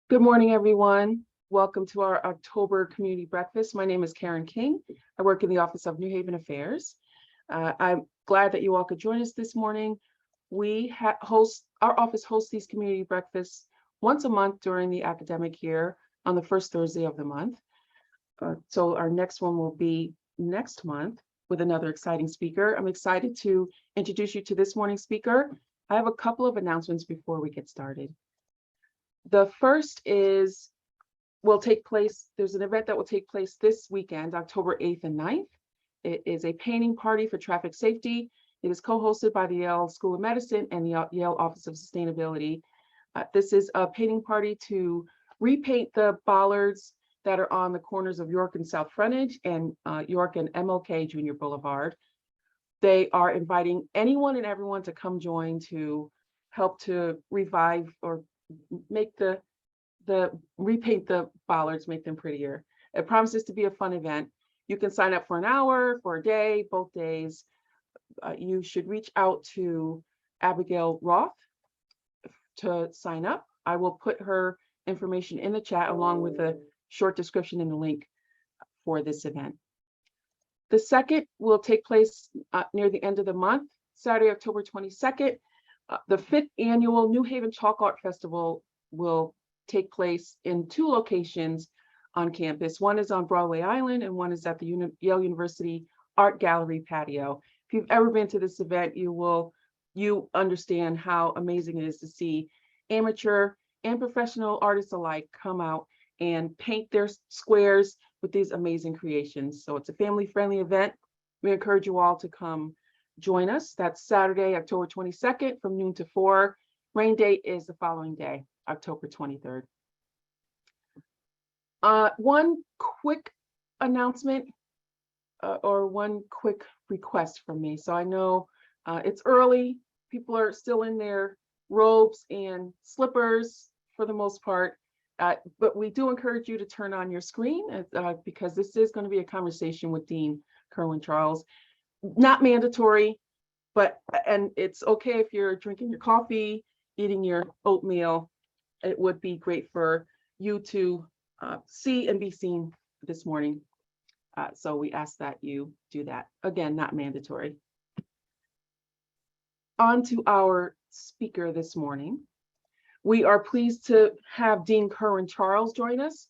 Good morning, everyone. Welcome to our October community breakfast. My name is Karen King. I work in the Office of New Haven Affairs. I'm glad that you all could join us this morning. Our office hosts these community breakfasts once a month during the academic year on the first Thursday of the month. So our next one will be next month with another exciting speaker. I'm excited to introduce you to this morning's speaker. I have a couple of announcements before we get started. The first is there's an event that will take place this weekend, October 8th and 9th. It is a painting party for traffic safety. It is co-hosted by the Yale School of Medicine and the Yale Office of Sustainability. This is a painting party to repaint the bollards that are on the corners of York and South Frontage and York and MLK Junior Boulevard. They are inviting anyone and everyone to come join to help to revive or make repaint the bollards, make them prettier. It promises to be a fun event. You can sign up for an hour, for a day, both days. You should reach out to Abigail Roth to sign up. I will put her information in the chat along with a short description and the link for this event. The second will take place near the end of the month, Saturday, October 22nd. The 5th annual New Haven Chalk Art Festival will take place in two locations on campus. One is on Broadway Island and one is at the Yale University Art Gallery patio. If you've ever been to this event, you understand how amazing it is to see amateur and professional artists alike come out and paint their squares with these amazing creations. So it's a family-friendly event. We encourage you all to come join us. That's Saturday, October 22nd from noon to 4. Rain date is the following day, October 23rd. One quick announcement or one quick request from me. So I know it's early. People are still in their robes and slippers for the most part. But we do encourage you to turn on your screen because this is going to be a conversation with Dean Kerwin Charles. Not mandatory, and it's okay if you're drinking your coffee, eating your oatmeal. It would be great for you to see and be seen this morning. So we ask that you do that. Again, not mandatory. On to our speaker this morning. We are pleased to have Dean Kerwin Charles join us.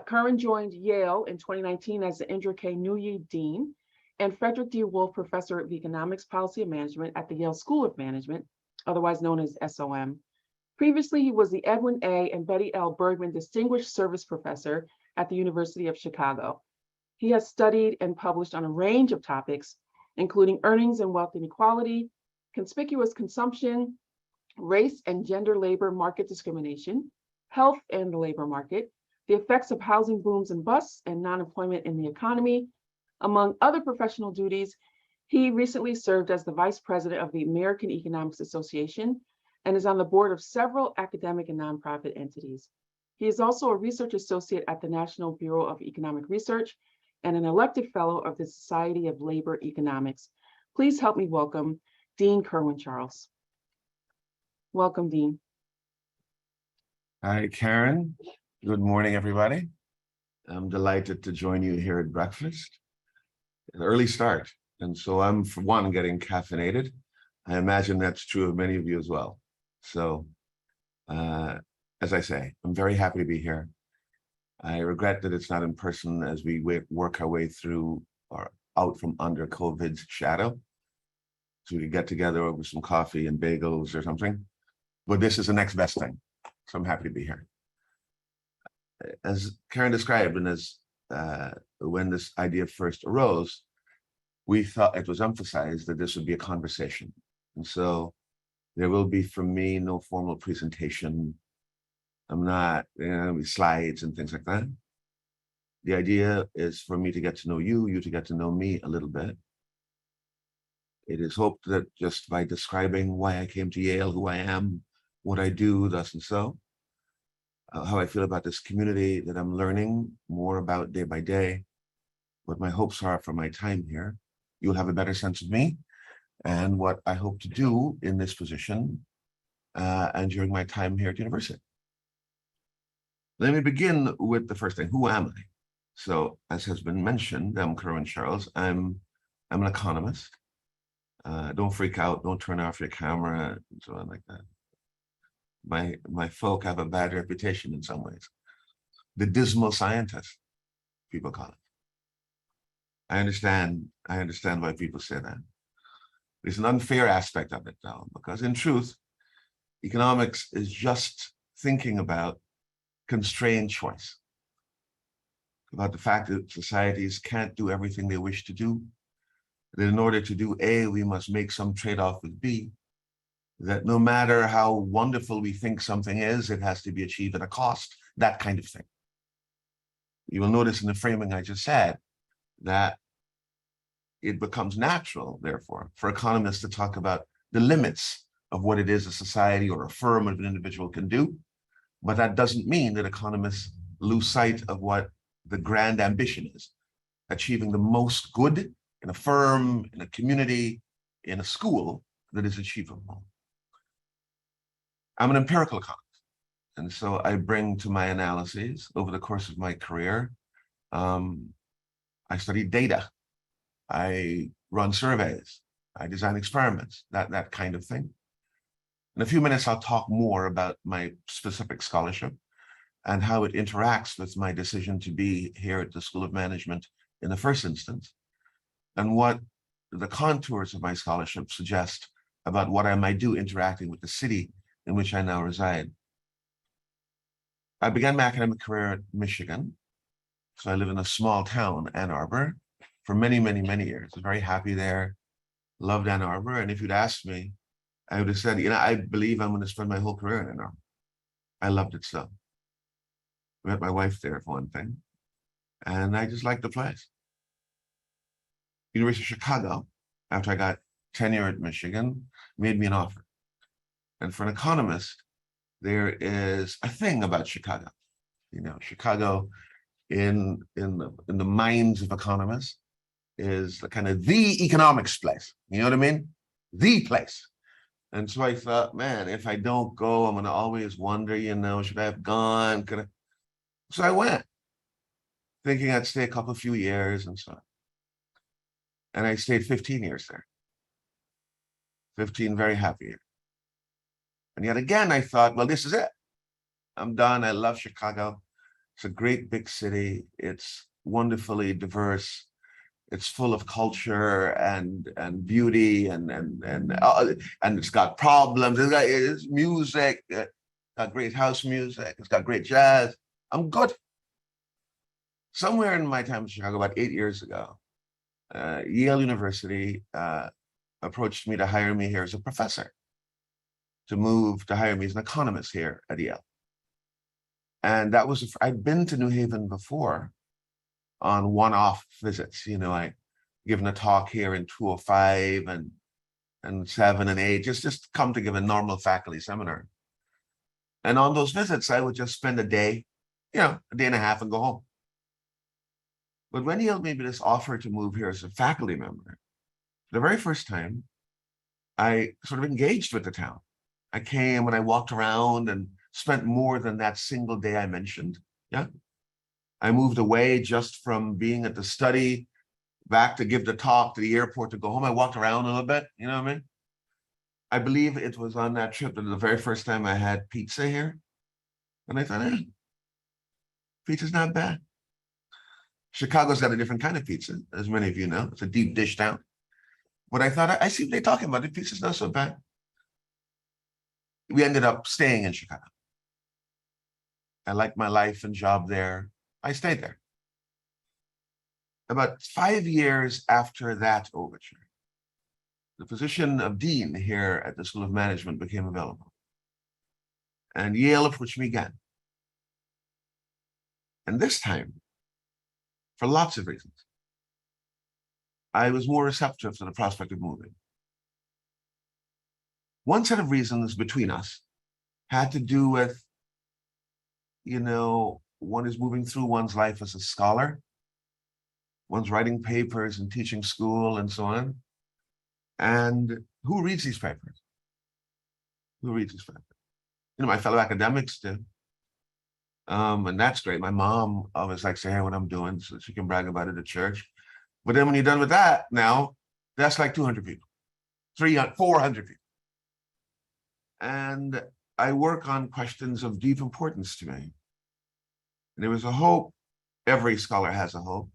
Kerwin joined Yale in 2019 as the Indra K. Nuyi Dean and Frederick D. Wolf Professor of Economics, Policy, and Management at the Yale School of Management, otherwise known as SOM. Previously, he was the Edwin A. and Betty L. Bergman Distinguished Service Professor at the University of Chicago. He has studied and published on a range of topics, including earnings and wealth inequality, conspicuous consumption, race and gender labor market discrimination, health and the labor market, the effects of housing booms and busts and non-employment in the economy. Among other professional duties, he recently served as the Vice President of the American Economics Association and is on the board of several academic and nonprofit entities. He is also a research associate at the National Bureau of Economic Research and an elected fellow of the Society of Labor Economics. Please help me welcome Dean Kerwin Charles. Welcome, Dean. Hi, Karen. Good morning, everybody. I'm delighted to join you here at breakfast. An early start, and so I'm, for one, getting caffeinated. I imagine that's true of many of you as well. So, as I say, I'm very happy to be here. I regret that it's not in person as we work our way through or out from under COVID's shadow. So we could get together over some coffee and bagels or something. But this is the next best thing. So I'm happy to be here. As Karen described, and as when this idea first arose, we thought it was emphasized that this would be a conversation. And so there will be, from me, no formal presentation. I'm not, slides and things like that. The idea is for me to get to know you, you to get to know me a little bit. It is hoped that just by describing why I came to Yale, who I am, what I do, thus and so, how I feel about this community that I'm learning more about day by day, what my hopes are for my time here, you'll have a better sense of me and what I hope to do in this position and during my time here at university. Let me begin with the first thing. Who am I? So, as has been mentioned, I'm Kerwin Charles. I'm an economist. Don't freak out. Don't turn off your camera and so on like that. My folk have a bad reputation in some ways. The dismal scientist, people call it. I understand why people say that. There's an unfair aspect of it, though, because in truth, economics is just thinking about constrained choice, about the fact that societies can't do everything they wish to do, that in order to do A, we must make some trade-off with B, that no matter how wonderful we think something is, it has to be achieved at a cost, that kind of thing. You will notice in the framing I just said that it becomes natural, therefore, for economists to talk about the limits of what it is a society or a firm or an individual can do. But that doesn't mean that economists lose sight of what the grand ambition is, achieving the most good in a firm, in a community, in a school that is achievable. I'm an empirical economist. And so I bring to my analyses over the course of my career, I study data. I run surveys. I design experiments, that kind of thing. In a few minutes, I'll talk more about my specific scholarship and how it interacts with my decision to be here at the School of Management in the first instance, and what the contours of my scholarship suggest about what I might do interacting with the city in which I now reside. I began my academic career at Michigan. So I live in a small town, Ann Arbor, for many, many, many years. I was very happy there, loved Ann Arbor. And if you'd asked me, I would have said, I believe I'm going to spend my whole career in Ann Arbor. I loved it so. I met my wife there for one thing, and I just liked the place. University of Chicago, after I got tenure at Michigan, made me an offer. And for an economist, there is a thing about Chicago. Chicago in the minds of economists is the kind of the economics place. You know what I mean? The place. And so I thought, man, if I don't go, I'm going to always wonder, should I have gone? Could I? So I went, thinking I'd stay a few years and so on. And I stayed 15 years there. 15 very happy years. And yet again, I thought, well, this is it. I'm done. I love Chicago. It's a great big city. It's wonderfully diverse. It's full of culture and beauty and it's got problems. It's music. It's got great house music. It's got great jazz. I'm good. Somewhere in my time in Chicago, about 8 years ago, Yale University approached me to hire me here as a professor, to hire me as an economist here at Yale. And that was, I'd been to New Haven before on one-off visits. I given a talk here in 205 and 7 and 8, just come to give a normal faculty seminar. And on those visits, I would just spend a day, a day and a half and go home. But when Yale made me this offer to move here as a faculty member, the very first time, I sort of engaged with the town. I came and I walked around and spent more than that single day I mentioned. Yeah. I moved away just from being at the study, back to give the talk, to the airport, to go home. I walked around a little bit, you know what I mean? I believe it was on that trip that the very first time I had pizza here. And I thought, pizza's not bad. Chicago's got a different kind of pizza, as many of you know. It's a deep dish town. But I thought, I see what they're talking about. The pizza's not so bad. We ended up staying in Chicago. I liked my life and job there. I stayed there. About 5 years after that overture, the position of dean here at the School of Management became available. And Yale approached me again. And this time, for lots of reasons, I was more receptive to the prospect of moving. One set of reasons between us had to do with, one is moving through one's life as a scholar, one's writing papers and teaching school and so on. And who reads these papers? Who reads these papers? My fellow academics do. And that's great. My mom always likes to hear what I'm doing so she can brag about it at church. But then when you're done with that, now that's like 200 people, 300, 400 people. And I work on questions of deep importance to me. And there was a hope, every scholar has a hope,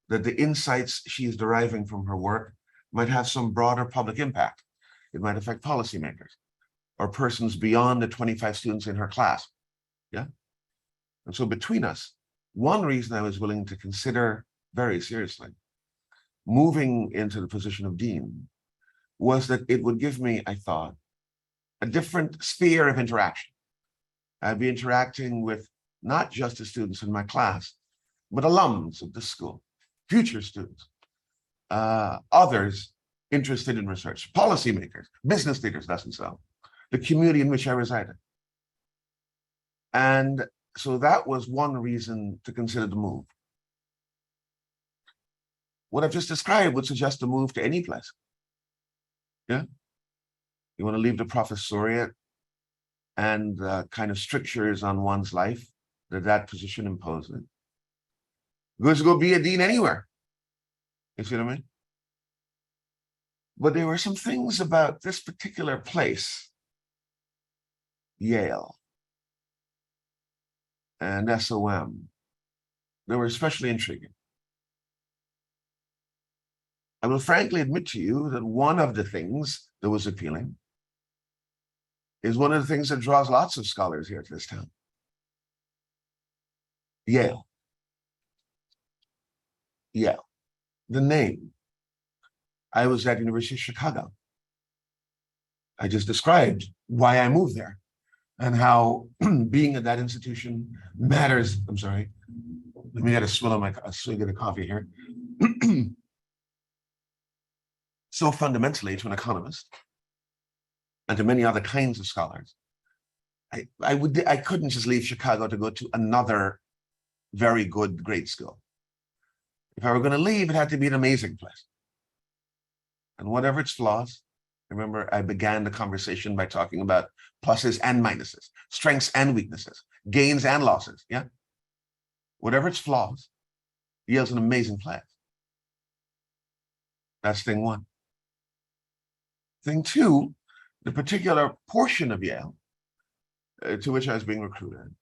that the insights she is deriving from her work might have some broader public impact. It might affect policymakers or persons beyond the 25 students in her class. Yeah. And so between us, one reason I was willing to consider very seriously moving into the position of dean was that it would give me, I thought, a different sphere of interaction. I'd be interacting with not just the students in my class, but alums of the school, future students, others interested in research, policymakers, business leaders, thus and so, the community in which I resided. And so that was one reason to consider the move. What I've just described would suggest a move to any place. Yeah. You want to leave the professoriate and kind of strictures on one's life that position imposes. Good to go be a dean anywhere. You see what I mean? But there were some things about this particular place, Yale and SOM, that were especially intriguing. I will frankly admit to you that one of the things that was appealing is one of the things that draws lots of scholars here to this town. Yale. Yale. The name. I was at University of Chicago. I just described why I moved there and how being at that institution matters. I'm sorry. Let me get a swig of coffee here. So fundamentally to an economist and to many other kinds of scholars, I couldn't just leave Chicago to go to another very good grade school. If I were going to leave, it had to be an amazing place. And whatever its flaws, remember I began the conversation by talking about pluses and minuses, strengths and weaknesses, gains and losses, yeah? Whatever its flaws, Yale's an amazing place. That's thing one. Thing two, the particular portion of Yale to which I was being recruited,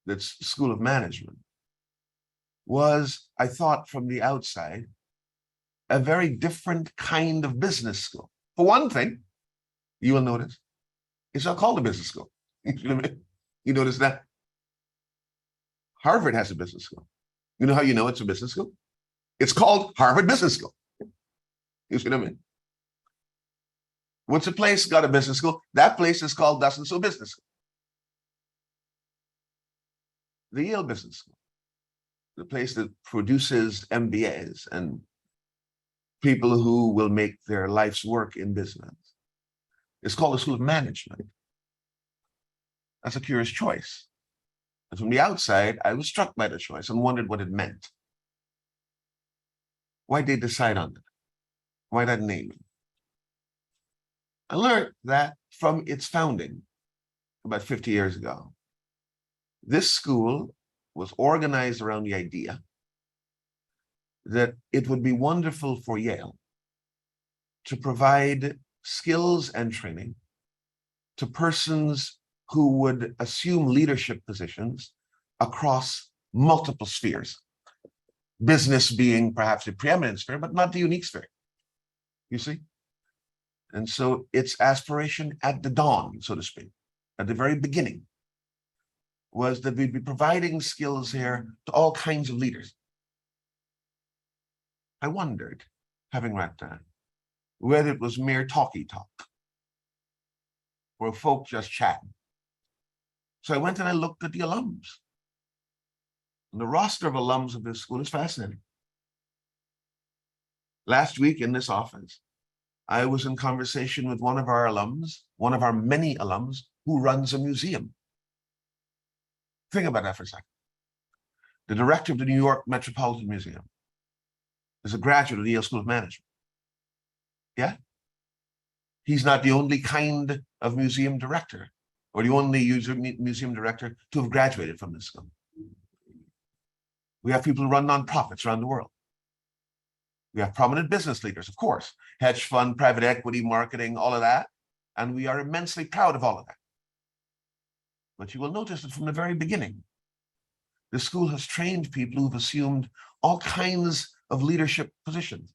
that's School of Management, was, I thought from the outside, a very different kind of business school. For one thing, you will notice, it's not called a business school. You notice that? Harvard has a business school. You know how you know it's a business school? It's called Harvard Business School. You see what I mean? What's a place got a business school? That place is called thus and so business school. The Yale Business School, the place that produces MBAs and people who will make their life's work in business. It's called the School of Management. That's a curious choice. And from the outside, I was struck by the choice and wondered what it meant. Why'd they decide on it? Why that name? I learned that from its founding about 50 years ago, this school was organized around the idea that it would be wonderful for Yale to provide skills and training to persons who would assume leadership positions across multiple spheres. Business being perhaps the preeminent sphere, but not the unique sphere. You see? And so its aspiration at the dawn, so to speak, at the very beginning, was that we'd be providing skills here to all kinds of leaders. I wondered, having read that, whether it was mere talky talk or folk just chatting. So I went and I looked at the alums. And the roster of alums of this school is fascinating. Last week in this office, I was in conversation with one of our alums, one of our many alums, who runs a museum. Think about that for a second. The director of the New York Metropolitan Museum is a graduate of the Yale School of Management. Yeah? He's not the only kind of museum director or the only museum director to have graduated from this school. We have people who run nonprofits around the world. We have prominent business leaders, of course, hedge fund, private equity, marketing, all of that. And we are immensely proud of all of that. But you will notice that from the very beginning, the school has trained people who've assumed all kinds of leadership positions.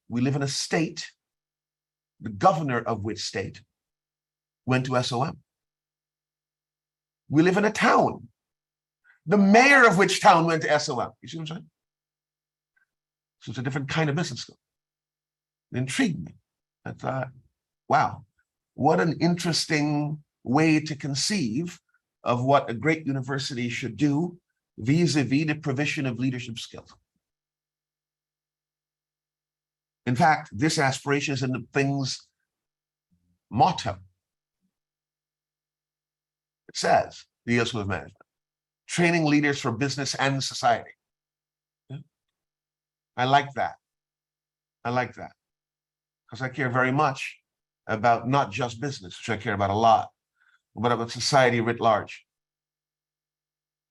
We live in a state, the governor of which state went to SOM. We live in a town, the mayor of which town went to SOM. You see what I'm saying? So it's a different kind of business school. It intrigued me. I thought, wow, what an interesting way to conceive of what a great university should do vis-a-vis the provision of leadership skills. In fact, this aspiration is in the thing's motto. It says, the Yale School of Management, training leaders for business and society. Yeah. I like that. I like that. Because I care very much about not just business, which I care about a lot, but about society writ large.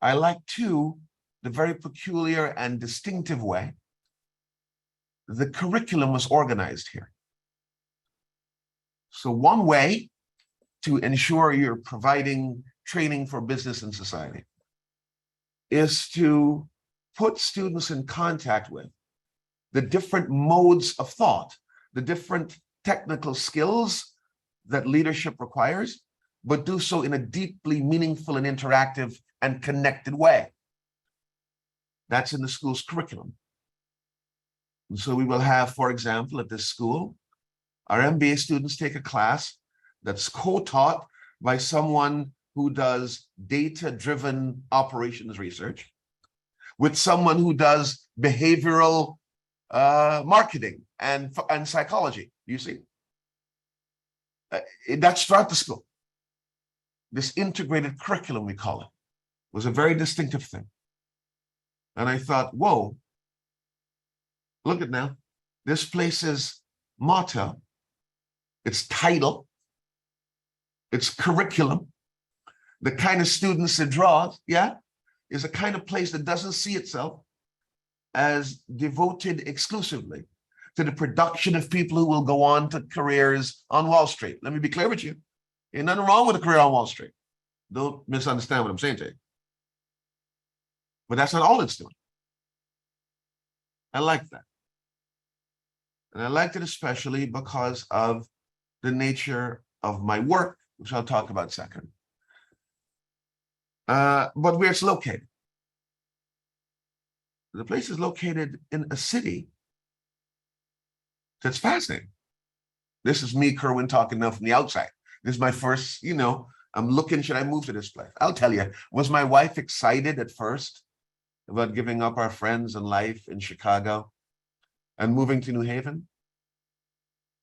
I like, too, the very peculiar and distinctive way the curriculum was organized here. So one way to ensure you're providing training for business and society is to put students in contact with the different modes of thought, the different technical skills that leadership requires, but do so in a deeply meaningful and interactive and connected way. That's in the school's curriculum. And so we will have, for example, at this school, our MBA students take a class that's co-taught by someone who does data-driven operations research with someone who does behavioral marketing and psychology. You see, that's throughout the school. This integrated curriculum, we call it, was a very distinctive thing. And I thought, whoa, look at now, this place's motto, its title, its curriculum, the kind of students it draws, yeah, is a kind of place that doesn't see itself as devoted exclusively to the production of people who will go on to careers on Wall Street. Let me be clear with you. Ain't nothing wrong with a career on Wall Street. Don't misunderstand what I'm saying to you. But that's not all it's doing. I like that. And I liked it especially because of the nature of my work, which I'll talk about second. But where it's located. The place is located in a city that's fascinating. This is me, Kerwin, talking now from the outside. This is my first, I'm looking, should I move to this place? I'll tell you, was my wife excited at first about giving up our friends and life in Chicago and moving to New Haven?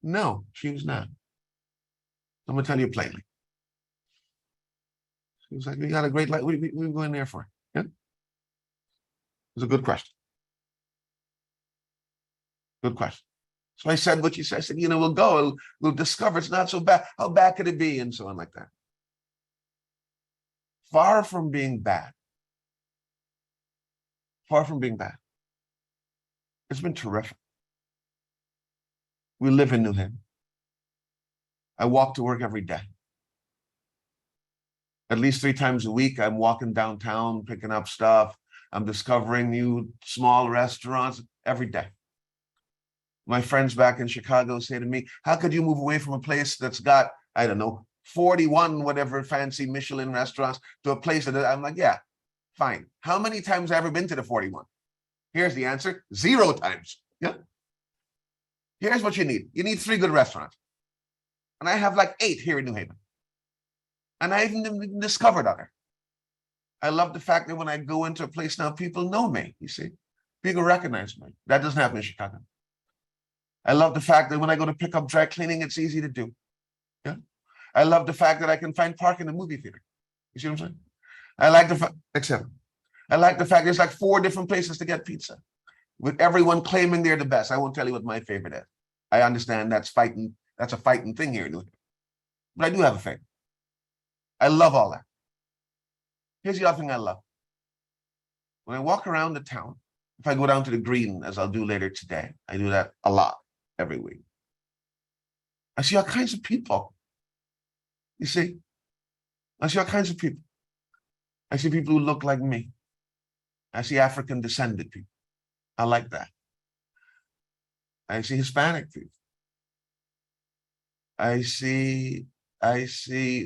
No, she was not. I'm gonna tell you plainly. She was like, we got a great life. What are we going there for? Yeah? It was a good question. Good question. So I said what you said. I said, we'll go, we'll discover it's not so bad. How bad could it be? And so on like that. Far from being bad. Far from being bad. It's been terrific. We live in New Haven. I walk to work every day. At least 3 times a week, I'm walking downtown, picking up stuff. I'm discovering new small restaurants every day. My friends back in Chicago say to me, how could you move away from a place that's got, I don't know, 41 whatever fancy Michelin restaurants to a place that I'm like, yeah, fine. How many times have I ever been to the 41? Here's the answer, 0 times. Yeah. Here's what you need. You need 3 good restaurants. And I have like 8 here in New Haven. And I even discovered other. I love the fact that when I go into a place now, people know me, you see. People recognize me. That doesn't happen in Chicago. I love the fact that when I go to pick up dry cleaning, it's easy to do. Yeah. I love the fact that I can find parking in the movie theater. You see what I'm saying? I like the fact, except I like the fact there's like 4 different places to get pizza, with everyone claiming they're the best. I won't tell you what my favorite is. I understand that's a fighting thing here in New Haven. But I do have a favorite. I love all that. Here's the other thing I love. When I walk around the town, if I go down to the green, as I'll do later today, I do that a lot every week. I see all kinds of people. You see? I see all kinds of people. I see people who look like me. I see African descended people. I like that. I see Hispanic people. I see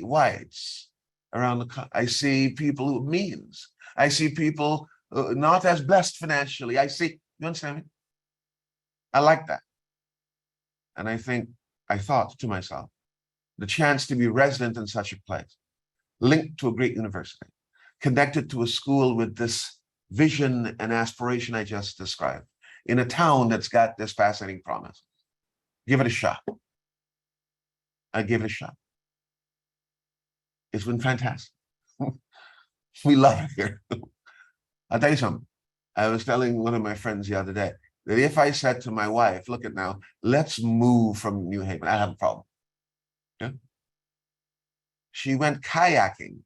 whites around the. I see people who means. I see people not as blessed financially. You understand me? I like that. And I thought to myself, the chance to be resident in such a place, linked to a great university, connected to a school with this vision and aspiration I just described, in a town that's got this fascinating promise. Give it a shot. I give it a shot. It's been fantastic. We love it here. I'll tell you something. I was telling one of my friends the other day that if I said to my wife, look at now, let's move from New Haven, I have a problem. Yeah? She went kayaking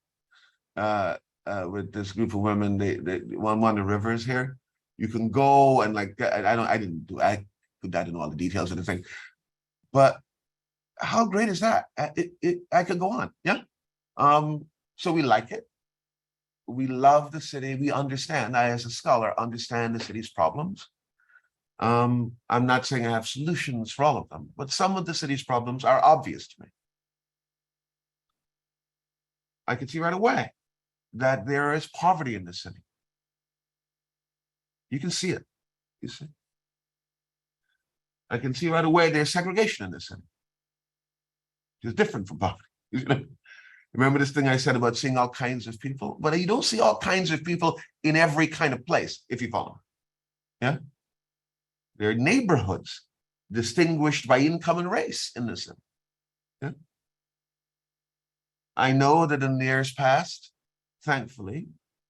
with this group of women. They on one of the rivers here. You can go and I didn't know all the details of the thing, but how great is that? I could go on. Yeah. So we like it. We love the city. We understand. I, as a scholar, understand the city's problems. I'm not saying I have solutions for all of them, but some of the city's problems are obvious to me. I could see right away that there is poverty in the city. You can see it. You see. I can see right away there's segregation in the city. It's different from poverty. Remember this thing I said about seeing all kinds of people? But you don't see all kinds of people in every kind of place, if you follow me. Yeah? There are neighborhoods distinguished by income and race in the city. Yeah? I know that in the years past, thankfully,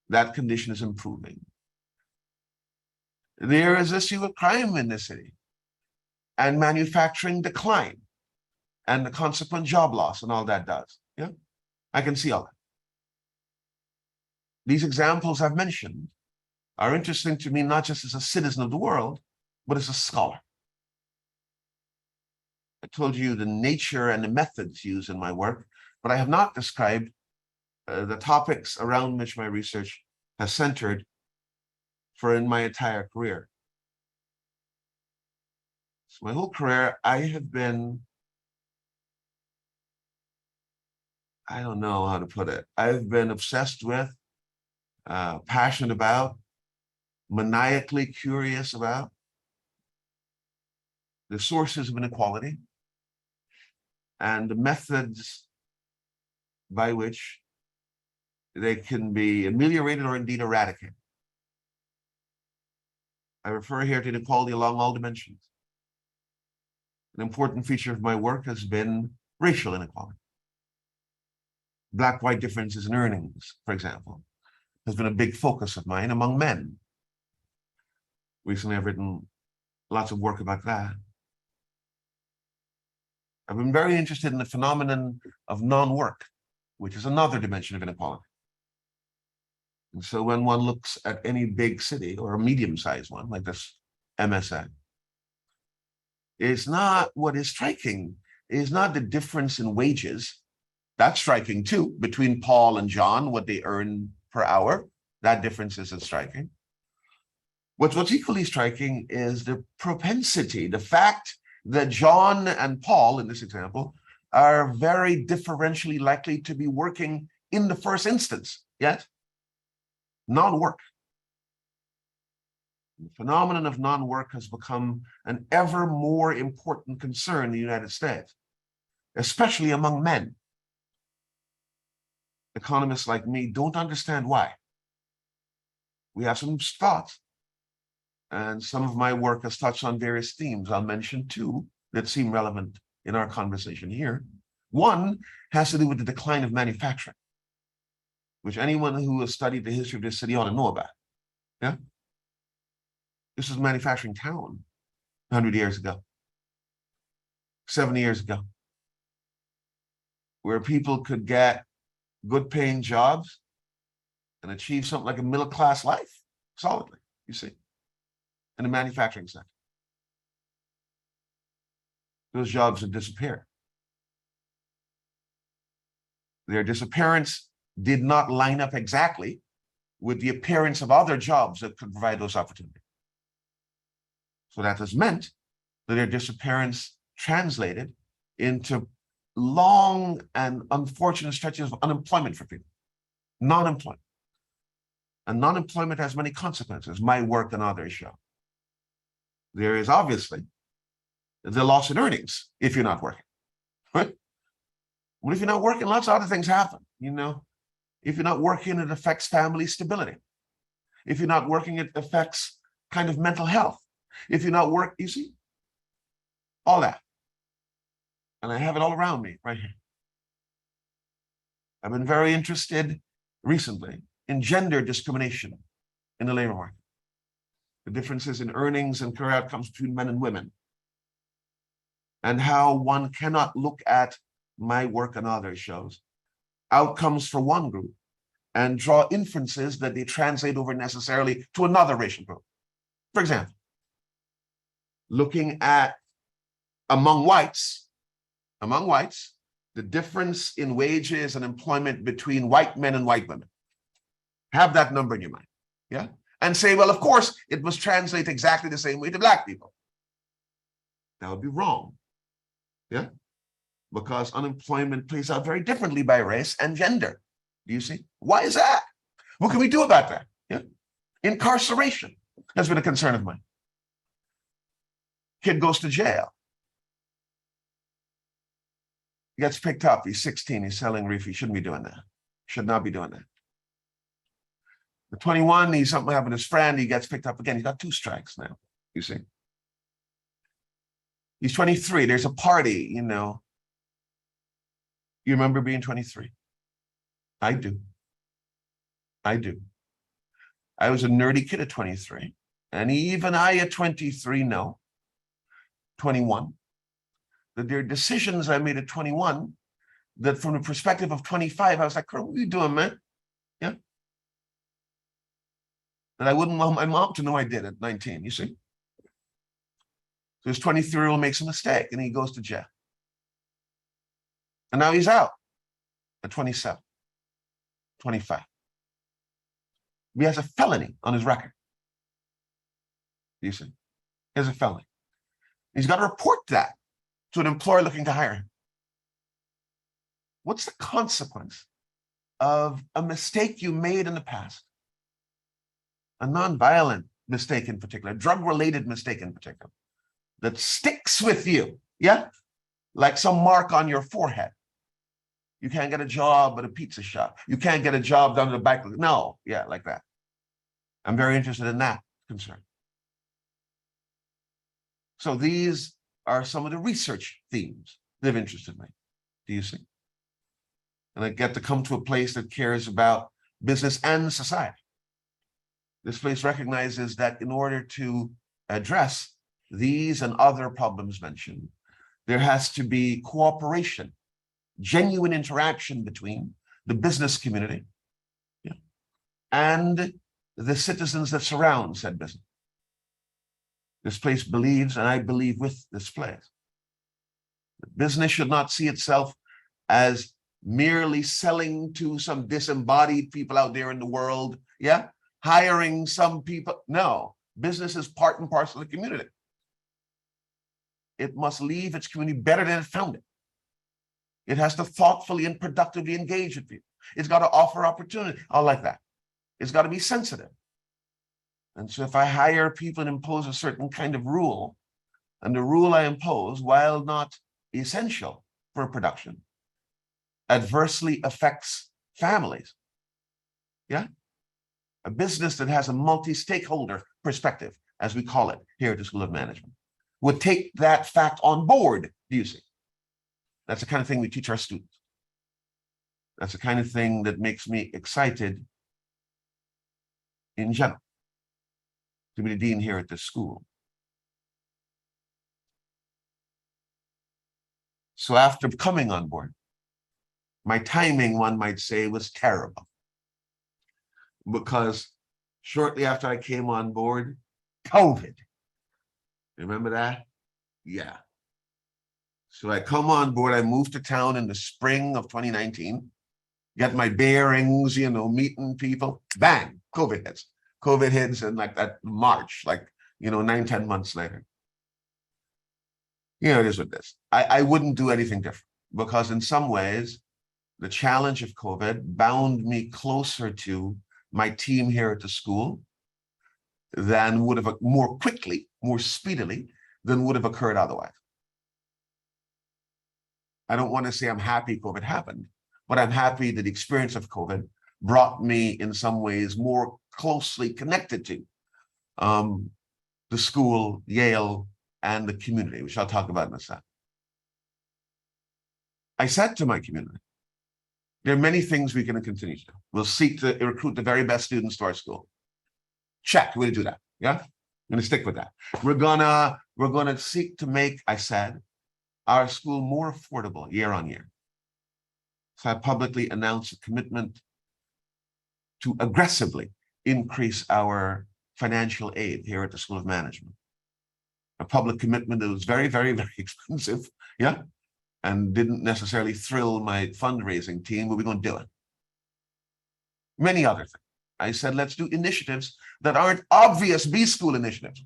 that condition is improving. There is issue of crime in the city and manufacturing decline and the consequent job loss and all that does. Yeah, I can see all that. These examples I've mentioned are interesting to me, not just as a citizen of the world, but as a scholar. I told you the nature and the methods used in my work, but I have not described the topics around which my research has centered for in my entire career. So my whole career, I have been, I don't know how to put it. I've been obsessed with, passionate about, maniacally curious about the sources of inequality and the methods by which they can be ameliorated or indeed eradicated. I refer here to inequality along all dimensions. An important feature of my work has been racial inequality. Black-white differences in earnings, for example, has been a big focus of mine among men. Recently, I've written lots of work about that. I've been very interested in the phenomenon of non-work, which is another dimension of inequality. And so when one looks at any big city or a medium-sized one like this MSA, it's not what is striking, is not the difference in wages. That's striking too, between Paul and John, what they earn per hour. That difference isn't striking. What's equally striking is the propensity, the fact that John and Paul, in this example, are very differentially likely to be working in the first instance, yet non-work. The phenomenon of non-work has become an ever more important concern in the United States, especially among men. Economists like me don't understand why. We have some thoughts, and some of my work has touched on various themes. I'll mention two that seem relevant in our conversation here. One has to do with the decline of manufacturing, which anyone who has studied the history of this city ought to know about. Yeah? This was a manufacturing town 100 years ago, 70 years ago, where people could get good paying jobs and achieve something like a middle-class life solidly, you see, in the manufacturing sector. Those jobs have disappeared. Their disappearance did not line up exactly with the appearance of other jobs that could provide those opportunities. So that has meant that their disappearance translated into long and unfortunate stretches of unemployment for people, non-employment. And non-employment has many consequences, my work and others show. There is obviously the loss in earnings if you're not working, right? Well, if you're not working, lots of other things happen, you know. If you're not working, it affects family stability. If you're not working, it affects kind of mental health. If you're not working, you see, all that. And I have it all around me right here. I've been very interested recently in gender discrimination in the labor market. The differences in earnings and career outcomes between men and women. And how one cannot look at my work and others shows outcomes for one group and draw inferences that they translate over necessarily to another racial group. For example, looking at among whites, the difference in wages and employment between white men and white women. Have that number in your mind, yeah? And say, well, of course, it must translate exactly the same way to Black people. That would be wrong, yeah? Because unemployment plays out very differently by race and gender. Do you see? Why is that? What can we do about that? Yeah? Incarceration has been a concern of mine. Kid goes to jail. He gets picked up. He's 16. He's selling reefer. He shouldn't be doing that. Should not be doing that. At 21, he's something happened to his friend. He gets picked up again. He's got 2 strikes now. You see? He's 23. There's a party, you know. You remember being 23? I do. I do. I was a nerdy kid at 23. And even I at 23 know, 21, that there are decisions I made at 21 that from the perspective of 25, I was like, what are you doing, man? Yeah. That I wouldn't want my mom to know I did at 19, you see? So this 23-year-old makes a mistake and he goes to jail. And now he's out at 27, 25. He has a felony on his record. You see? He has a felony. He's got to report that to an employer looking to hire him. What's the consequence of a mistake you made in the past? A nonviolent mistake in particular, a drug-related mistake in particular, that sticks with you, yeah? Like some mark on your forehead. You can't get a job at a pizza shop. You can't get a job down the back. No, yeah, like that. I'm very interested in that concern. So these are some of the research themes that have interested me. Do you see? And I get to come to a place that cares about business and society. This place recognizes that in order to address these and other problems mentioned, there has to be cooperation, genuine interaction between the business community, yeah, and the citizens that surround said business. This place believes, and I believe with this place, that business should not see itself as merely selling to some disembodied people out there in the world, yeah, hiring some people. No, business is part and parcel of the community. It must leave its community better than it found it. It has to thoughtfully and productively engage with people. It's got to offer opportunity. I like that. It's got to be sensitive. And so if I hire people and impose a certain kind of rule, and the rule I impose, while not essential for production, adversely affects families, yeah? A business that has a multi-stakeholder perspective, as we call it here at the School of Management, would take that fact on board, do you see? That's the kind of thing we teach our students. That's the kind of thing that makes me excited in general to be the dean here at this school. So after coming on board, My timing, one might say, was terrible. Because shortly after I came on board, COVID. Remember that? Yeah. So I come on board, I moved to town in the spring of 2019, get my bearings, meeting people, bang, COVID hits. COVID hits in like that March, 9-10 months later. It is what it is. I wouldn't do anything different because in some ways, the challenge of COVID bound me closer to my team here at the school than would have more quickly, more speedily than would have occurred otherwise. I don't want to say I'm happy COVID happened, but I'm happy that the experience of COVID brought me in some ways more closely connected to the school, Yale, and the community, which I'll talk about in a second. I said to my community, there are many things we can continue to do. We'll seek to recruit the very best students to our school. Check, we're gonna do that, yeah? I'm gonna stick with that. We're gonna seek to make, I said, our school more affordable year on year. So I publicly announced a commitment to aggressively increase our financial aid here at the School of Management. A public commitment that was very, very, very expensive, yeah? And didn't necessarily thrill my fundraising team, but we're going to do it. Many other things. I said, let's do initiatives that aren't obvious B-school initiatives.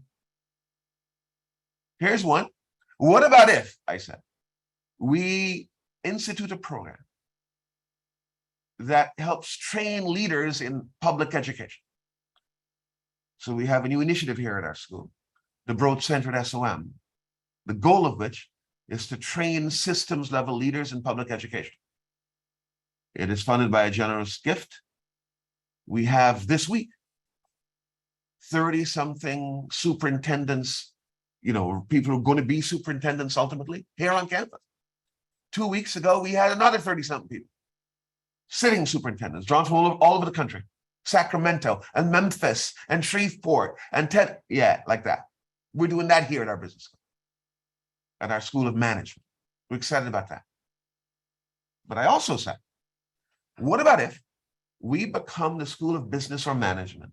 Here's one. What about if, I said, we institute a program that helps train leaders in public education? So we have a new initiative here at our school, the Broad-Centered SOM, the goal of which is to train systems-level leaders in public education. It is funded by a generous gift. We have this week 30-something superintendents, people who are going to be superintendents ultimately here on campus. 2 weeks ago, we had another 30-something people, sitting superintendents drawn from all over the country, Sacramento and Memphis and Shreveport and like that. We're doing that here at our business school, at our School of Management. We're excited about that. But I also said, what about if we become the School of Business or Management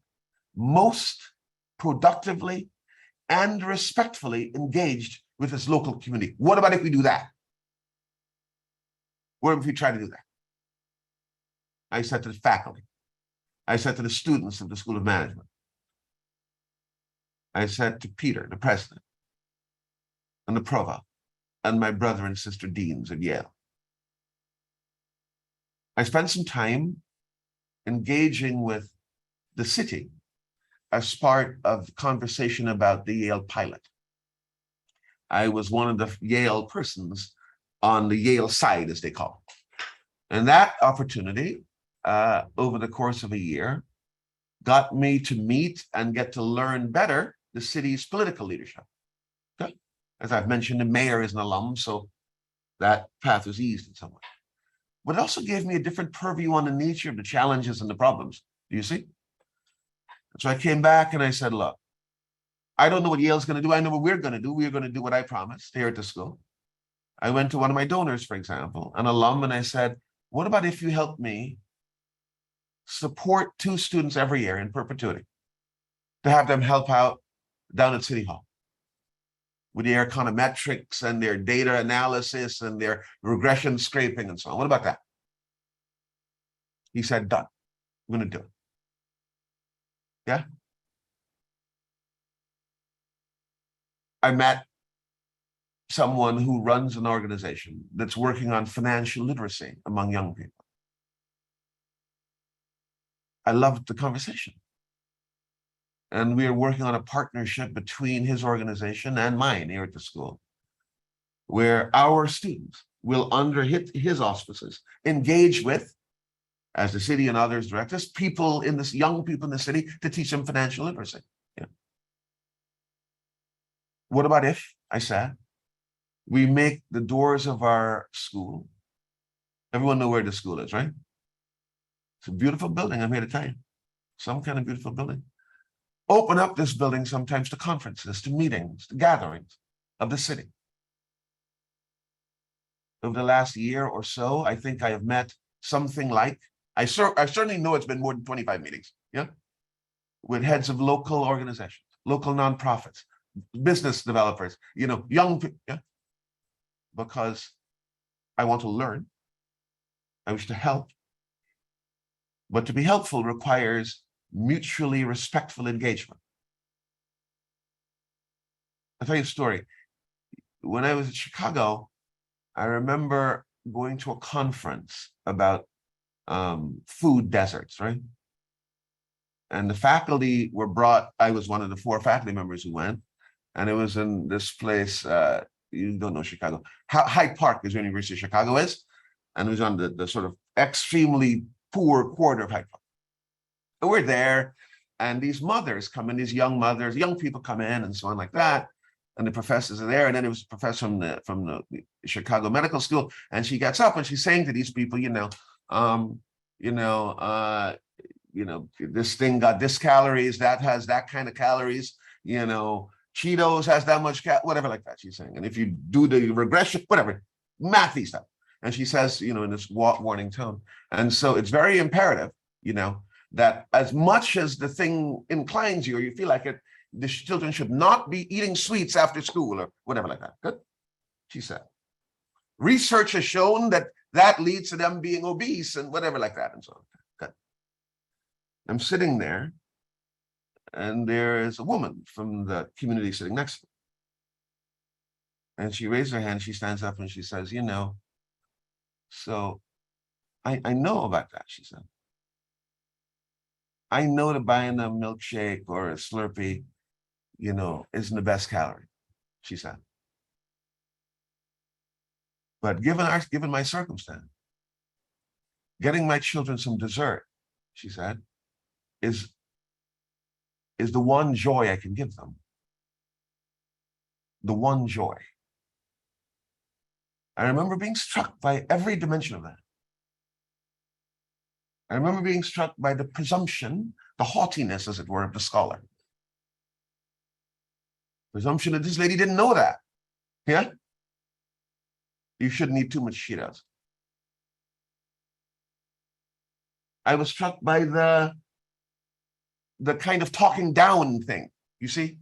most productively and respectfully engaged with its local community? What about if we do that? What if we try to do that? I said to the faculty, I said to the students of the School of Management, I said to Peter, the president, and the provost, and my brother and sister deans at Yale. I spent some time engaging with the city as part of the conversation about the Yale pilot. I was one of the Yale persons on the Yale side, as they call it. And that opportunity, over the course of a year, got me to meet and get to learn better the city's political leadership. Okay? As I've mentioned, the mayor is an alum, so that path was eased in some way. But it also gave me a different purview on the nature of the challenges and the problems. Do you see? So I came back and I said, look, I don't know what Yale's going to do. I know what we're going to do. We're going to do what I promised here at the school. I went to one of my donors, for example, an alum, and I said, what about if you help me support 2 students every year in perpetuity to have them help out down at City Hall with their econometrics and their data analysis and their regression scraping and so on. What about that? He said, done. I'm going to do it. Yeah. I met someone who runs an organization that's working on financial literacy among young people. I loved the conversation. And we are working on a partnership between his organization and mine here at the school, where our students will, under his auspices, engage with, as the city and others direct us, people in this, young people in the city, to teach them financial literacy. Yeah. What about if, I said, we make the doors of our school, everyone know where the school is, right? It's a beautiful building, I'm here to tell you. Some kind of beautiful building. Open up this building sometimes to conferences, to meetings, to gatherings of the city. over the last year or so, I think I have met something like, I certainly know it's been more than 25 meetings, yeah, with heads of local organizations, local nonprofits, business developers, young people, yeah, because I want to learn. I wish to help. But to be helpful requires mutually respectful engagement. I'll tell you a story. When I was in Chicago, I remember going to a conference about food deserts, right? And the faculty were brought, I was one of the 4 faculty members who went, and it was in this place, you don't know Chicago, Hyde Park is where University of Chicago is, and it was on the sort of extremely poor quarter of Hyde Park. And we're there, and these mothers come in, these young mothers, young people come in and so on like that, and the professors are there, and then it was a professor from the Chicago Medical School, and she gets up and she's saying to these people, this thing got this calories, that has that kind of calories, Cheetos has that much, whatever like that, she's saying. And if you do the regression, whatever, mathy stuff. And she says, in this warning tone. And so it's very imperative, that as much as the thing inclines you or you feel like it, the children should not be eating sweets after school or whatever like that. Good, she said. Research has shown that leads to them being obese and whatever like that and so on. Good. I'm sitting there, and there is a woman from the community sitting next to me. And she raised her hand, she stands up and she says, so I know about that, she said. I know that buying a milkshake or a Slurpee, isn't the best calorie, she said. But given my circumstance, getting my children some dessert, she said, is the one joy I can give them. The one joy. I remember being struck by every dimension of that. I remember being struck by the presumption, the haughtiness, as it were, of the scholar. Presumption that this lady didn't know that. Yeah? You shouldn't eat too much Cheetos. I was struck by the kind of talking down thing, you see?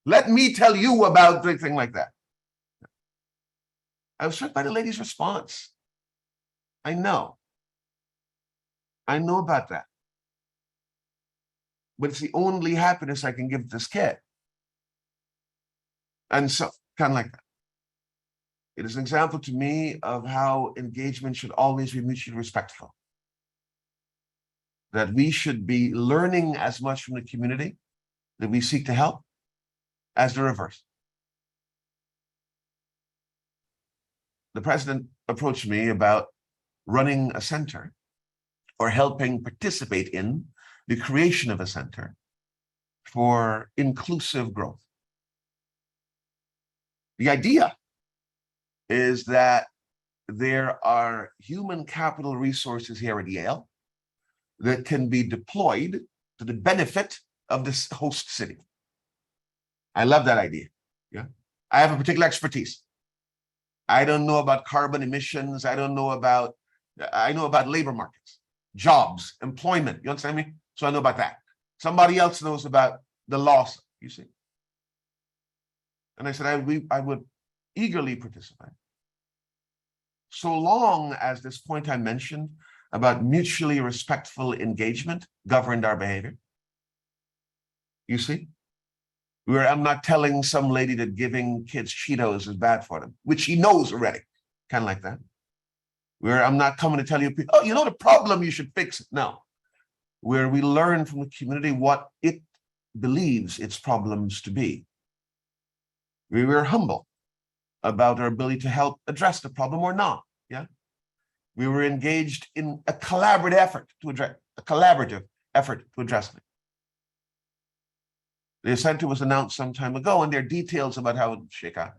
Let me tell you about the thing like that. I was struck by the lady's response. I know about that. But it's the only happiness I can give this kid. And so, kind of like that. It is an example to me of how engagement should always be mutually respectful. That we should be learning as much from the community that we seek to help as the reverse. The president approached me about running a center or helping participate in the creation of a center for inclusive growth. The idea is that there are human capital resources here at Yale that can be deployed to the benefit of this host city. I love that idea. Yeah, I have a particular expertise. I don't know about carbon emissions. I know about labor markets, jobs, employment. You understand me? So I know about that. Somebody else knows about the loss, you see. And I said, I would eagerly participate. So long as this point I mentioned about mutually respectful engagement governed our behavior. You see? Where I'm not telling some lady that giving kids Cheetos is bad for them, which she knows already, kind of like that. Where I'm not coming to tell you, oh, the problem, you should fix it. No. Where we learn from the community what it believes its problems to be. We were humble about our ability to help address the problem or not. Yeah. We were engaged in a collaborative effort to address it. The center was announced some time ago, and there are details about how it would shake out.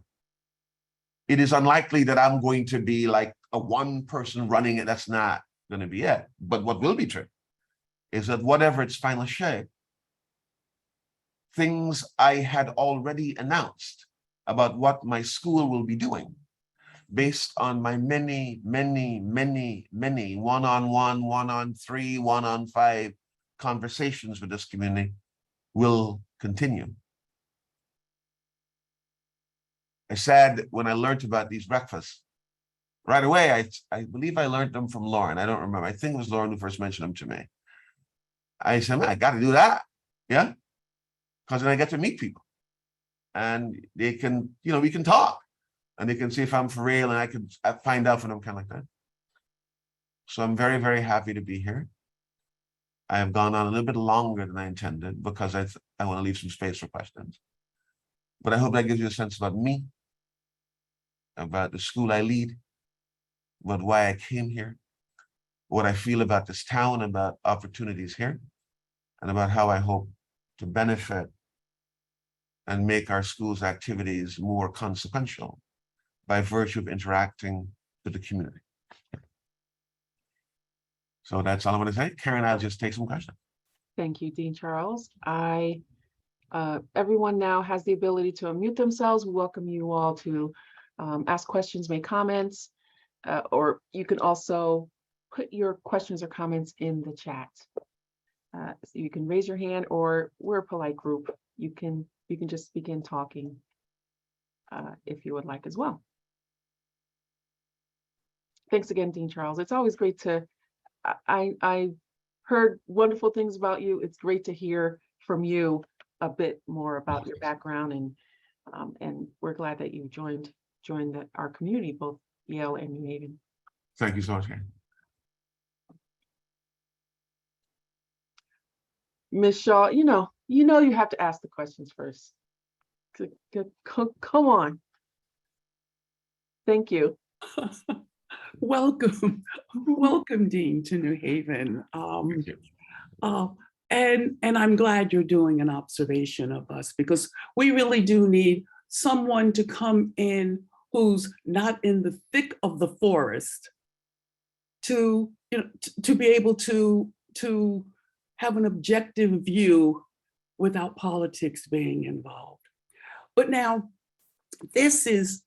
It is unlikely that I'm going to be like a one person running it. That's not going to be it. But what will be true is that whatever its final shape, things I had already announced about what my school will be doing based on my many one-on-one, one-on-three, one-on-five conversations with this community will continue. I said when I learned about these breakfasts, right away, I believe I learned them from Lauren. I don't remember. I think it was Lauren who first mentioned them to me. I said, man, I got to do that. Yeah. Because then I get to meet people and they can, we can talk and they can see if I'm for real and I can find out when I'm kind of like that. So I'm very, very happy to be here. I have gone on a little bit longer than I intended because I want to leave some space for questions. But I hope that gives you a sense about me, about the school I lead, about why I came here, what I feel about this town, about opportunities here, and about how I hope to benefit and make our school's activities more consequential by virtue of interacting with the community. So that's all I want to say. Karen, I'll just take some questions. Thank you, Dean Charles. Everyone now has the ability to unmute themselves. We welcome you all to ask questions, make comments, or you can also put your questions or comments in the chat. So you can raise your hand, or we're a polite group. You can just begin talking if you would like as well. Thanks again, Dean Charles. It's always great to, I heard wonderful things about you. It's great to hear from you a bit more about your background, and we're glad that you joined our community, both Yale and New Haven. Thank you so much, Karen. Ms. Shaw, you have to ask the questions first. Come on. Thank you. Welcome, Dean, to New Haven. Thank you. And I'm glad you're doing an observation of us, because we really do need someone to come in who's not in the thick of the forest to be able to have an objective view without politics being involved. But now this is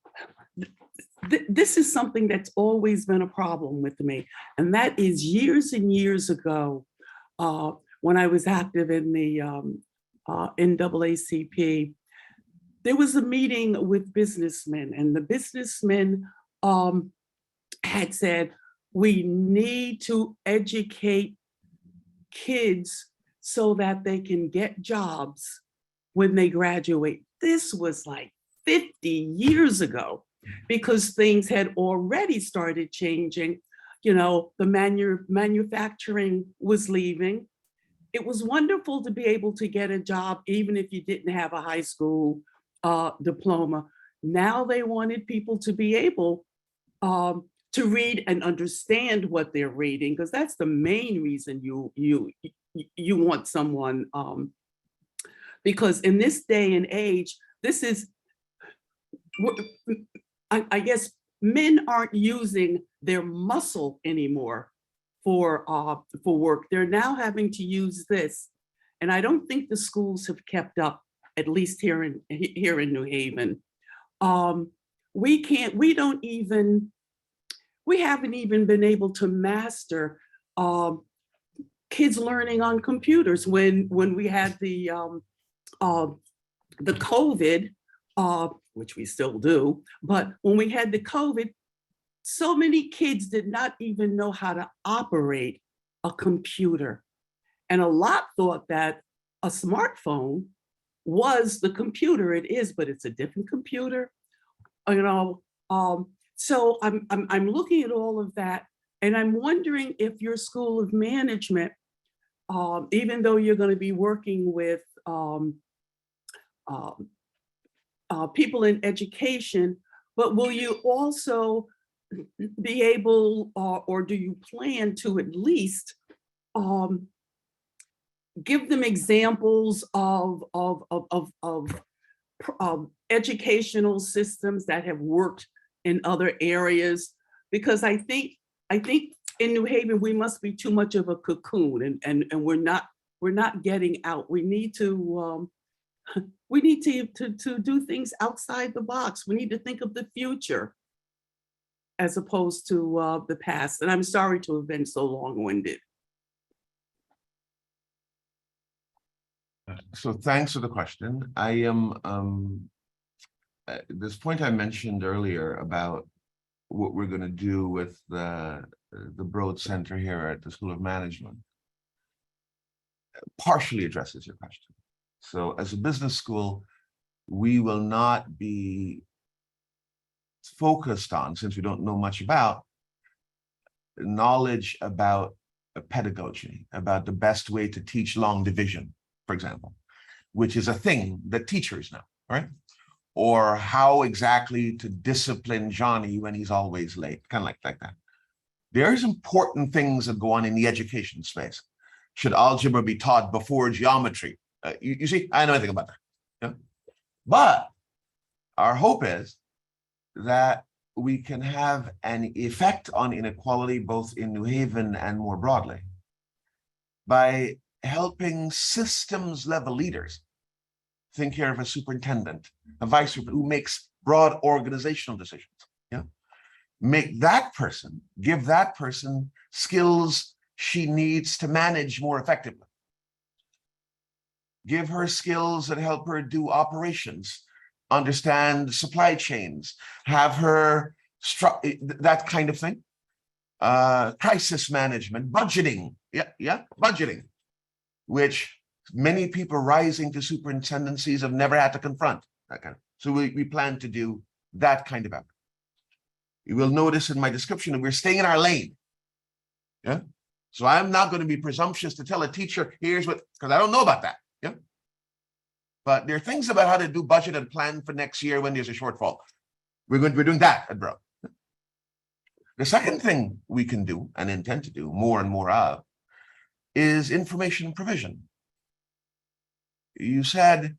something that's always been a problem with me, and that is years and years ago, when I was active in the NAACP, there was a meeting with businessmen, and the businessmen had said, we need to educate kids so that they can get jobs when they graduate. This was like 50 years ago, because things had already started changing. The manufacturing was leaving. It was wonderful to be able to get a job, even if you didn't have a high school diploma. Now they wanted people to be able to read and understand what they're reading, because that's the main reason you want someone. Because in this day and age, I guess men aren't using their muscle anymore for work. They're now having to use this, and I don't think the schools have kept up, at least here in New Haven. We haven't even been able to master kids learning on computers. When we had the COVID, which we still do, but when we had the COVID, so many kids did not even know how to operate a computer. And a lot thought that a smartphone was the computer. It is, but it's a different computer. So I'm looking at all of that, and I'm wondering if your School of Management, even though you're going to be working with people in education, but will you also be able, or do you plan to at least give them examples of educational systems that have worked in other areas? Because I think in New Haven we must be too much of a cocoon, and we're not getting out. We need to do things outside the box. We need to think of the future. as opposed to the past. And I'm sorry to have been so long-winded. So thanks for the question. I am this point I mentioned earlier about what we're going to do with the Broad Center here at the School of Management partially addresses your question. So as a business school, we will not be focused on, since we don't know much about, knowledge about pedagogy, about the best way to teach long division, for example, which is a thing that teachers know, right? Or how exactly to discipline Johnny when he's always late, kind of like that. There's important things that go on in the education space. Should algebra be taught before geometry? You see, I know anything about that. Yeah? But our hope is that we can have an effect on inequality both in New Haven and more broadly by helping systems level leaders think here of a superintendent, a vice superintendent who makes broad organizational decisions. Yeah, make that person, give that person skills she needs to manage more effectively. Give her skills that help her do operations, understand supply chains, have her that kind of thing. Crisis management, budgeting, budgeting, which many people rising to superintendencies have never had to confront. That kind of. So we plan to do that kind of effort. You will notice in my description that we're staying in our lane. Yeah. So I'm not going to be presumptuous to tell a teacher, here's what, because I don't know about that. Yeah. But there are things about how to do budget and plan for next year when there's a shortfall. We're doing that at Broad. The second thing we can do and intend to do more and more of is information provision. You said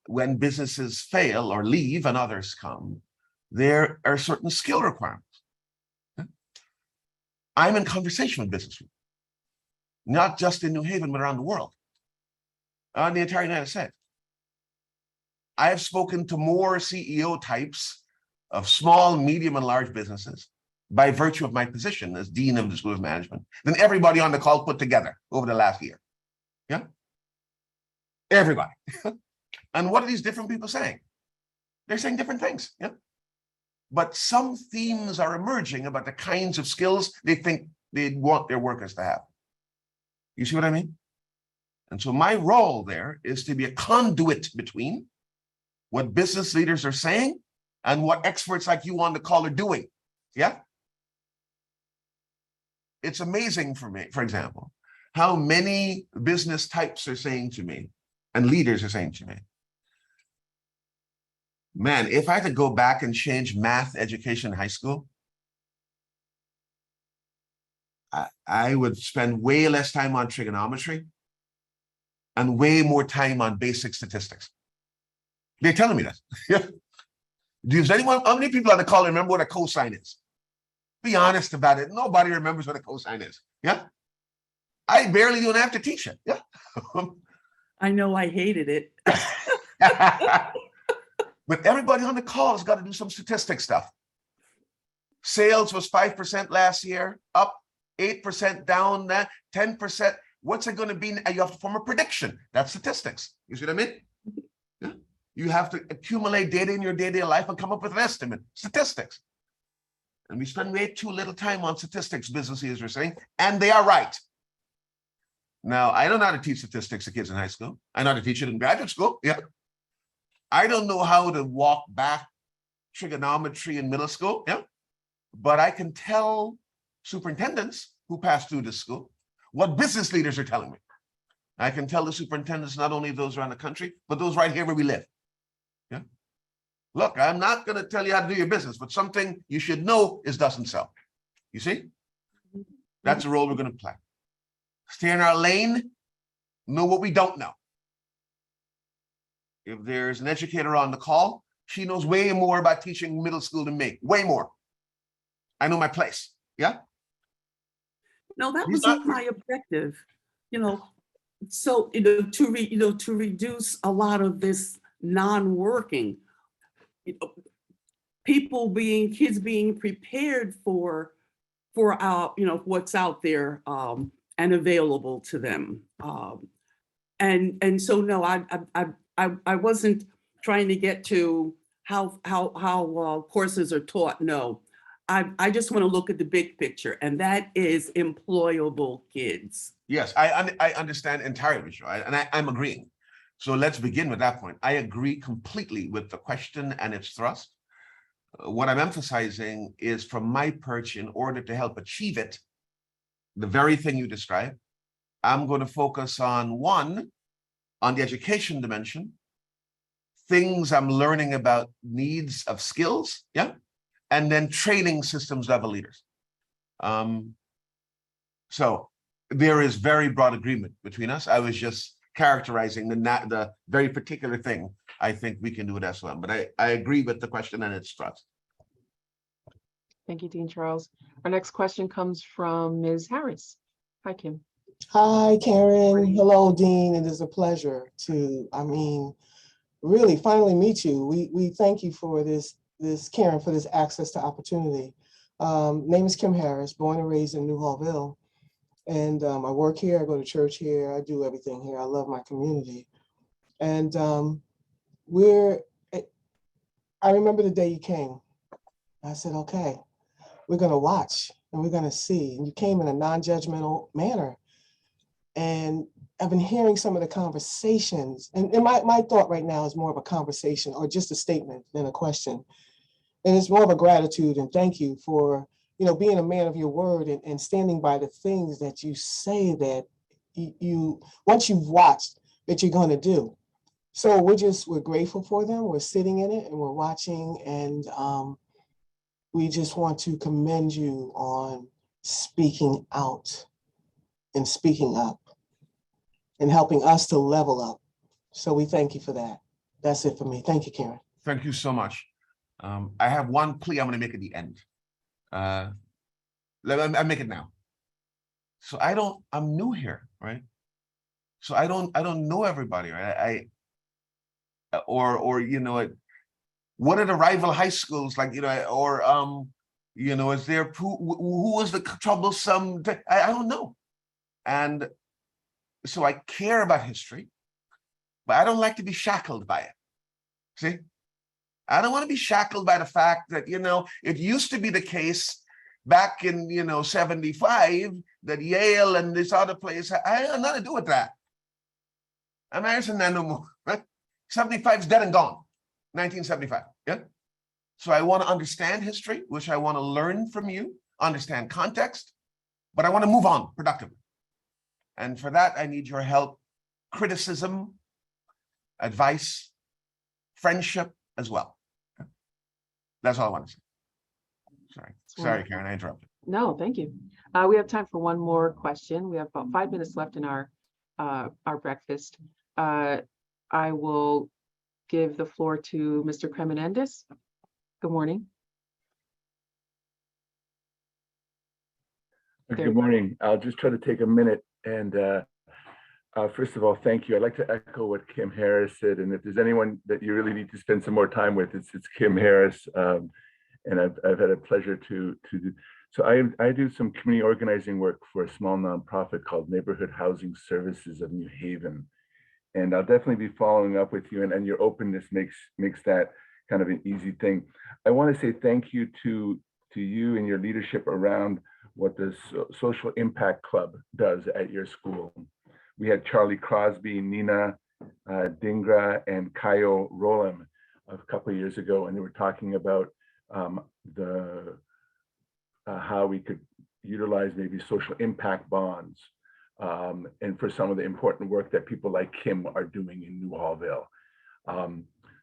when businesses fail or leave and others come, there are certain skill requirements. I'm in conversation with business people, not just in New Haven, but around the world, in the entire United States. I have spoken to more CEO types of small, medium, and large businesses by virtue of my position as Dean of the School of Management than everybody on the call put together over the last year. Yeah? Everybody. And what are these different people saying? They're saying different things. Yeah? But some themes are emerging about the kinds of skills they think they want their workers to have. You see what I mean? And so my role there is to be a conduit between what business leaders are saying and what experts like you on the call are doing. Yeah? It's amazing for me, for example, how many business types are saying to me and leaders are saying to me, man, if I had to go back and change math education in high school, I would spend way less time on trigonometry and way more time on basic statistics. They're telling me that. Does anyone, how many people on the call remember what a cosine is? Be honest about it. Nobody remembers what a cosine is. Yeah. I barely even have to teach it. Yeah. I know I hated it. But everybody on the call has got to do some statistic stuff. Sales was 5% last year, up 8% down, 10%. What's it going to be? You have to form a prediction. That's statistics. You see what I mean? Yeah. You have to accumulate data in your day-to-day life and come up with an estimate. Statistics. And we spend way too little time on statistics, business leaders are saying, and they are right. Now, I don't know how to teach statistics to kids in high school. I know how to teach it in graduate school. Yeah. I don't know how to walk back trigonometry in middle school. Yeah. But I can tell superintendents who pass through this school what business leaders are telling me. I can tell the superintendents, not only those around the country, but those right here where we live. Yeah. Look, I'm not going to tell you how to do your business, but something you should know is doesn't sell. You see? That's the role we're going to play. Stay in our lane, know what we don't know. If there's an educator on the call, she knows way more about teaching middle school than me, way more. I know my place. Yeah. No, that was not my objective. So to reduce a lot of this non-working. kids being prepared for our, what's out there, and available to them. And so no, I wasn't trying to get to how courses are taught. No, I just want to look at the big picture, and that is employable kids. Yes, I understand entirely, Michelle, and I'm agreeing. So let's begin with that point. I agree completely with the question and its thrust. What I'm emphasizing is from my perch, in order to help achieve it, the very thing you described, I'm going to focus on the education dimension, things I'm learning about needs of skills, yeah, and then training systems level leaders. So there is very broad agreement between us. I was just characterizing the very particular thing. I think we can do it as well, but I agree with the question and its thrust. Thank you, Dean Charles. Our next question comes from Ms. Harris. Hi, Kim. Hi, Karen. Hello, Dean. It is a pleasure to, really finally meet you. We thank you for this, Karen, for this access to opportunity. Name is Kim Harris, born and raised in New Hallville. And I work here, I go to church here, I do everything here. I love my community. And I remember the day you came. I said, okay, we're gonna watch and we're gonna see. And you came in a non-judgmental manner. And I've been hearing some of the conversations, and my thought right now is more of a conversation or just a statement than a question. And it's more of a gratitude and thank you for, being a man of your word and standing by the things that you say that you once you've watched, that you're going to do. So we're grateful for them. We're sitting in it and we're watching, and we just want to commend you on speaking out and speaking up and helping us to level up. So we thank you for that. That's it for me. Thank you, Karen. Thank you so much. I have one plea I'm going to make at the end. I make it now. So I'm new here, right? So I don't know everybody, right? What are the rival high schools like, is there, who was the troublesome, I don't know. And so I care about history, but I don't like to be shackled by it. See? I don't want to be shackled by the fact that, it used to be the case back in, 75 that Yale and this other place, I have nothing to do with that. I'm not saying that no more, right? 75 is dead and gone, 1975, yeah? So I want to understand history, which I want to learn from you, understand context, but I want to move on productively. And for that, I need your help, criticism, advice, friendship as well. That's all I want to say. Sorry, Karen, I interrupted. No, thank you. We have time for one more question. We have about 5 minutes left in our breakfast. I will give the floor to Mr. Cremenendez. Good morning. Good morning. I'll just try to take a minute and first of all, thank you. I'd like to echo what Kim Harris said, and if there's anyone that you really need to spend some more time with, it's Kim Harris. And I've had a pleasure to do. So I do some community organizing work for a small nonprofit called Neighborhood Housing Services of New Haven. And I'll definitely be following up with you, and your openness makes that kind of an easy thing. I want to say thank you to you and your leadership around what the Social Impact Club does at your school. We had Charlie Crosby, Nina Dingra, and Kayo Rolam a couple of years ago, and they were talking about how we could utilize maybe social impact bonds, and for some of the important work that people like Kim are doing in New Hallville.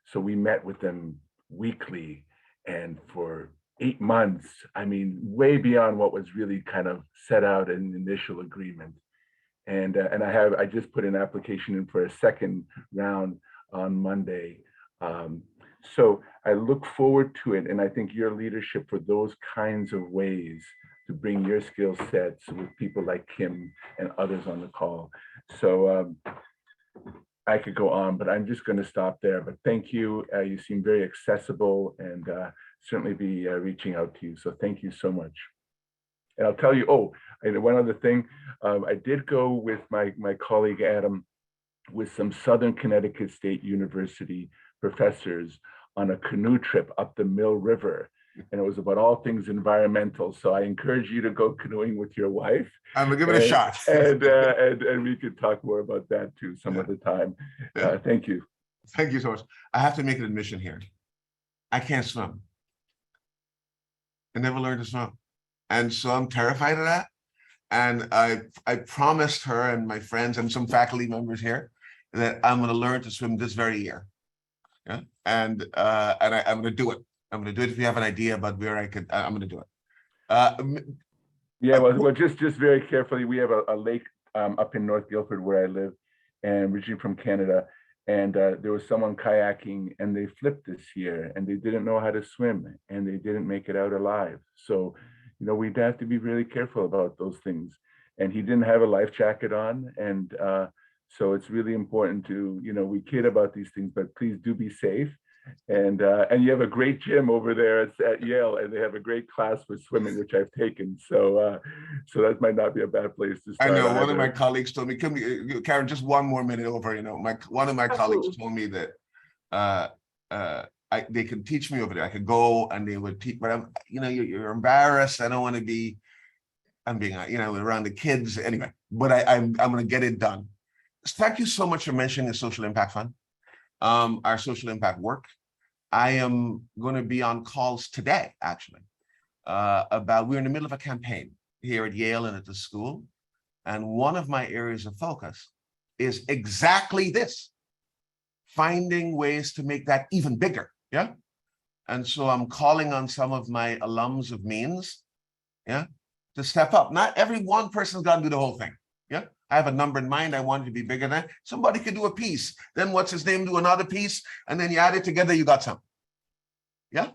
So we met with them weekly, and for 8 months, way beyond what was really kind of set out in the initial agreement. And I just put an application in for a second round on Monday. So I look forward to it, and I think your leadership for those kinds of ways to bring your skill sets with people like Kim and others on the call. So I could go on, but I'm just going to stop there. But thank you. You seem very accessible, and certainly be reaching out to you. So thank you so much. And I'll tell you, and one other thing, I did go with my colleague Adam with some Southern Connecticut State University professors on a canoe trip up the Mill River. And it was about all things environmental. So I encourage you to go canoeing with your wife. I'm gonna give it a shot. And we could talk more about that too some other time. Thank you. Thank you so much. I have to make an admission here. I can't swim. I never learned to swim. And so I'm terrified of that. And I promised her and my friends and some faculty members here that I'm going to learn to swim this very year. Yeah. And I'm going to do it. I'm going to do it. If you have an idea about where I'm going to do it. Yeah, well, just very carefully. We have a lake up in North Guilford where I live, and originally from Canada. And there was someone kayaking, and they flipped this year, and they didn't know how to swim, and they didn't make it out alive. So, we'd have to be really careful about those things. And he didn't have a life jacket on, and so it's really important to, we kid about these things, but please do be safe. And you have a great gym over there at Yale, and they have a great class for swimming, which I've taken. So that might not be a bad place to start. I know either. one of my colleagues told me, Karen, just one more minute over. One of my colleagues told me that they could teach me over there. I could go and they would teach, but you're embarrassed. I don't want to be. I'm being, around the kids anyway. But I'm going to get it done. Thank you so much for mentioning the Social Impact Fund. Our social impact work. I am going to be on calls today, actually, we're in the middle of a campaign here at Yale and at the school. And one of my areas of focus is exactly this, finding ways to make that even bigger. Yeah. And so I'm calling on some of my alums of means, to step up. Not every one person's got to do the whole thing. Yeah. I have a number in mind. I want it to be bigger than that. Somebody could do a piece. Then what's his name do another piece, and then you add it together, you got something. Yeah.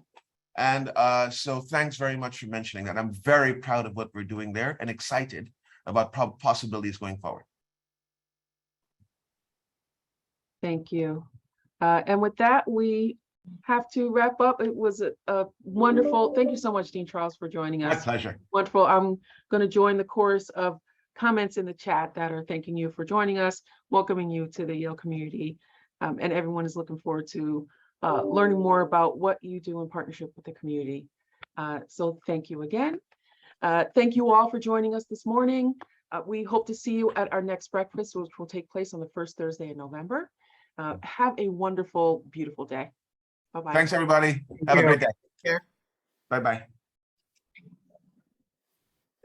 And so thanks very much for mentioning that. I'm very proud of what we're doing there and excited about possibilities going forward. Thank you. And with that, we have to wrap up. It was a wonderful, thank you so much, Dean Charles, for joining us. My pleasure. Wonderful. I'm going to join the chorus of comments in the chat that are thanking you for joining us, welcoming you to the Yale community, and everyone is looking forward to learning more about what you do in partnership with the community. So thank you again. Thank you all for joining us this morning. We hope to see you at our next breakfast, which will take place on the first Thursday in November. Have a wonderful, beautiful day. Bye-bye. Thanks, everybody. Have a great day. Bye-bye.